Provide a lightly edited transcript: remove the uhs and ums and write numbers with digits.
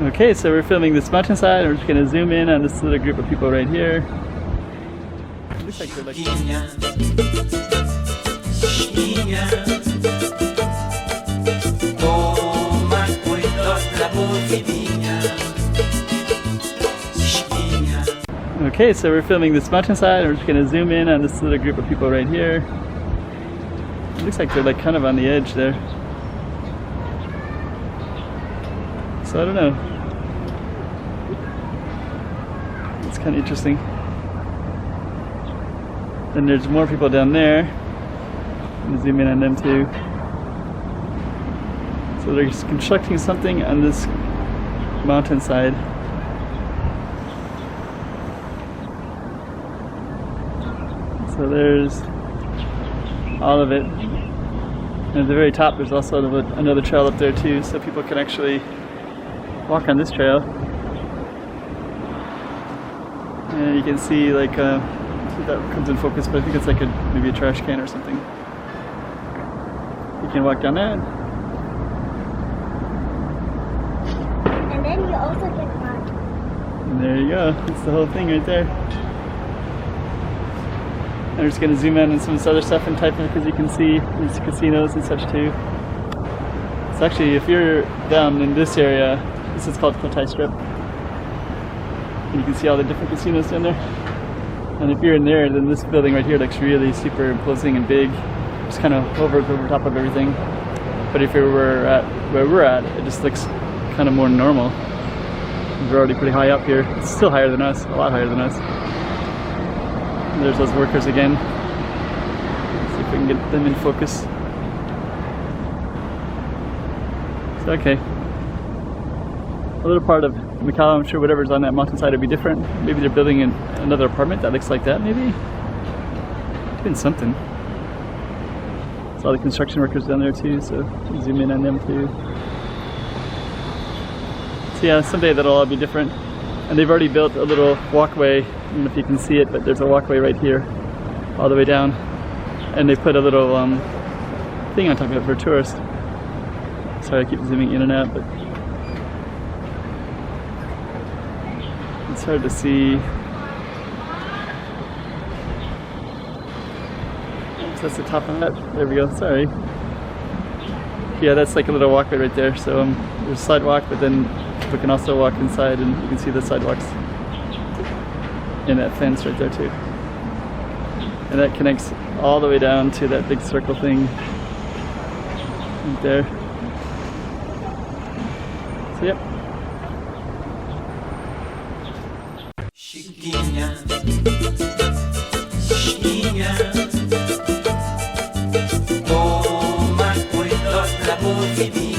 Okay, so we're filming this mountainside. We're just gonna zoom in on this little group of people right here. It looks like they're like... Okay, so we're filming this mountainside. We're just gonna zoom in on this little group of people right here. It looks like they're like kind of on the edge there. So I don't know. It's kind of interesting. Then there's more people down there. I'm gonna zoom in on them too. So they're constructing something on this mountainside. So there's all of it. And at the very top there's also another trail up there too, so people can actually walk on this trail. And you can see like, if that comes in focus, but I think it's like maybe a trash can or something. You can walk down that. And then you also can walk. And there you go, that's the whole thing right there. I'm just going to zoom in on some of this other stuff and type in because you can see these casinos and such too. It's actually, if you're down in this area, this is called Cotai Strip. And you can see all the different casinos down there. And if you're in there, then this building right here looks really super imposing and big. Just kind of over top of everything. But if you were at where we're at, it just looks kind of more normal. We're already pretty high up here. It's still higher than us, a lot higher than us. And there's those workers again. Let's see if we can get them in focus. So, okay. A little part of Macau, I'm sure whatever's on that mountainside would be different. Maybe they're building another apartment that looks like that, maybe? It's been something. There's all the construction workers down there too, so zoom in on them too. So yeah, someday that'll all be different. And they've already built a little walkway, I don't know if you can see it, but there's a walkway right here, all the way down. And they put a little thing on top of it for tourists. Sorry, I keep zooming in and out, but it's hard to see. So that's the top of that. There we go, sorry. Yeah, that's like a little walkway right there. So there's a sidewalk, but then people can also walk inside and you can see the sidewalks in that fence right there too. And that connects all the way down to that big circle thing right there. So yep. Chiquinha, Chiquinha, toma cuidado da bovidinha.